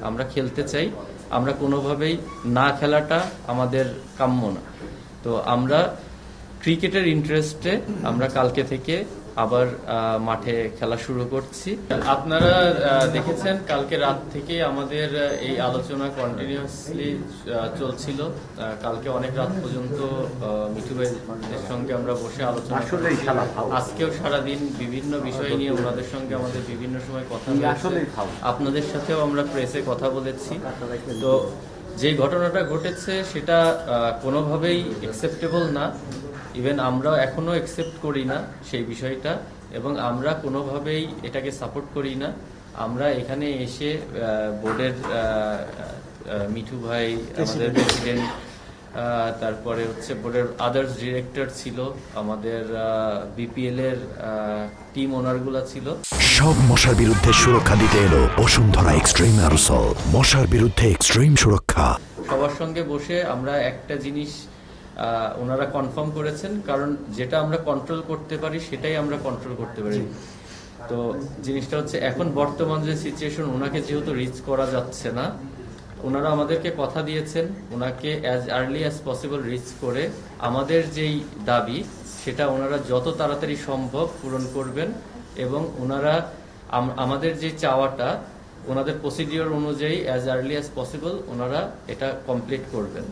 আমরা খেলতে চাই, আমরা কোনোভাবেই না খেলাটা আমাদের কাম্য না। তো আমরা ক্রিকেটের ইন্টারেস্টে আমরা কালকে থেকে আবার মাঠে খেলা শুরু করছি। আপনারা দেখেছেন কালকে রাত থেকে আমাদের এই আলোচনা কন্টিনিউয়াসলি চলছিল। কালকে অনেক রাত পর্যন্ত মিঠু ভাইদের সঙ্গে আমরা বসে আলোচনা করছি। আজকেও সারাদিন বিভিন্ন বিষয় নিয়ে ওনাদের সঙ্গে আমাদের বিভিন্ন সময় কথা হয়েছে। আপনাদের সাথেও আমরা প্রেসে কথা বলেছি। তো যে ঘটনাটা ঘটেছে সেটা কোনোভাবেই অ্যাকসেপ্টেবল না। ইভেন আমরা এখনো অ্যাকসেপ্ট করি না সেই বিষয়টা, এবং আমরা কোনোভাবেই এটাকে সাপোর্ট করি না। আমরা এখানে এসে বোর্ডের মিঠু ভাই, আমাদের প্রেসিডেন্ট, তারপরে হচ্ছে বোর্ডের আদার্স ডিরেক্টর ছিল, আমাদের বিপিএল এর টিম ওনারগুলা ছিল। সব মশার বিরুদ্ধে সুরক্ষা দিতে এলো বসুন্ধরা এক্সট্রিম অ্যারোসল, মশার বিরুদ্ধে এক্সট্রিম সুরক্ষা। সবার সঙ্গে বসে আমরা একটা জিনিস ওনারা কনফার্ম করেছেন, কারণ যেটা আমরা কন্ট্রোল করতে পারি সেটাই আমরা কন্ট্রোল করতে পারি। তো জিনিসটা হচ্ছে এখন বর্তমান যে সিচুয়েশন, ওনাকে যেহেতু রিচ করা যাচ্ছে না, ওনারা আমাদেরকে কথা দিয়েছেন ওনাকে as early as possible reach করে আমাদের যেই দাবি সেটা ওনারা যত তাড়াতাড়ি সম্ভব পূরণ করবেন, এবং ওনারা আমাদের যে চাওয়াটা ওনাদের প্রসিডিওর অনুযায়ী অ্যাজ আর্লি অ্যাজ পসিবল ওনারা এটা কমপ্লিট করবেন।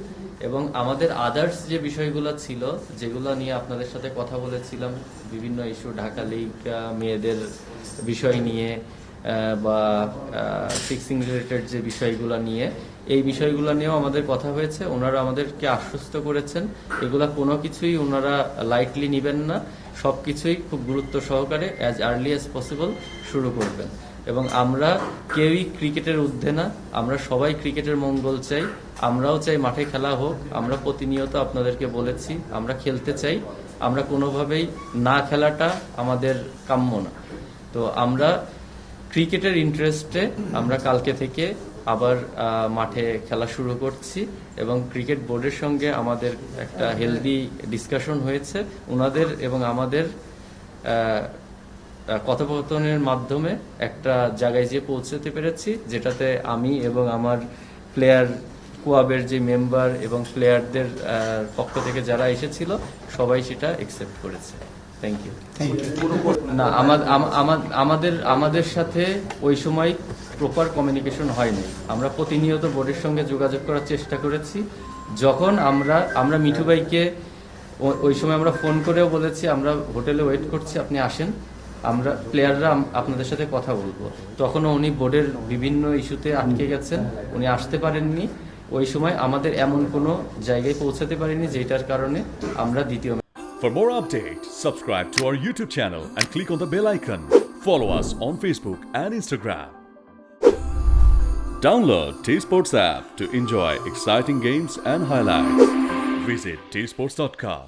এবং আমাদের আদার্স যে বিষয়গুলো ছিল, যেগুলো নিয়ে আপনাদের সাথে কথা বলেছিলাম, বিভিন্ন ইস্যু, ঢাকা লিগ, মেয়েদের বিষয় নিয়ে বা ফিক্সিং রিলেটেড যে বিষয়গুলো নিয়ে, এই বিষয়গুলো নিয়েও আমাদের কথা হয়েছে। ওনারা আমাদেরকে আশ্বস্ত করেছেন এগুলা কোনো কিছুই ওনারা লাইটলি নেবেন না, সব কিছুই খুব গুরুত্ব সহকারে অ্যাজ আর্লি অ্যাজ পসিবল শুরু করবেন। এবং আমরা কেউই ক্রিকেটের ঊর্ধ্বে না, আমরা সবাই ক্রিকেটের মঙ্গল চাই, আমরাও চাই মাঠে খেলা হোক। আমরা প্রতিনিয়ত আপনাদেরকে বলেছি আমরা খেলতে চাই, আমরা কোনোভাবেই না খেলাটা আমাদের কাম্য না। তো আমরা ক্রিকেটের ইন্টারেস্টে আমরা কালকে থেকে আবার মাঠে খেলা শুরু করছি, এবং ক্রিকেট বোর্ডের সঙ্গে আমাদের একটা হেলদি ডিসকাশন হয়েছে। ওনাদের এবং আমাদের কথোপকথনের মাধ্যমে একটা জায়গায় যেয়ে পৌঁছতে পেরেছি, যেটাতে আমি এবং আমার প্লেয়ার কোয়াবের যে মেম্বার এবং প্লেয়ারদের পক্ষ থেকে যারা এসেছিল সবাই সেটা অ্যাকসেপ্ট করেছে। Thank you. না, আমাদের সাথে ওই সময় প্রপার কমিউনিকেশন হয়নি। আমরা প্রতিনিয়ত বোর্ডের সঙ্গে যোগাযোগ করার চেষ্টা করেছি। যখন আমরা মিঠু ভাইকে ওই সময় আমরা ফোন করেও বলেছি আমরা হোটেলে ওয়েট করছি, আপনি আসেন, আমরা প্লেয়াররা আপনাদের সাথে কথা বলবো। তখনও উনি বোর্ডের বিভিন্ন ইস্যুতে আটকে গেছেন, উনি আসতে পারেননি। ওই সময় আমাদের এমন কোনো জায়গায় পৌঁছাতে পারিনি যেটার কারণে আমরা দ্বিতীয়। For more updates, subscribe to our YouTube channel and click on the bell icon. Follow us on Facebook and Instagram. Download T-Sports app to enjoy exciting games and highlights. Visit tsports.com.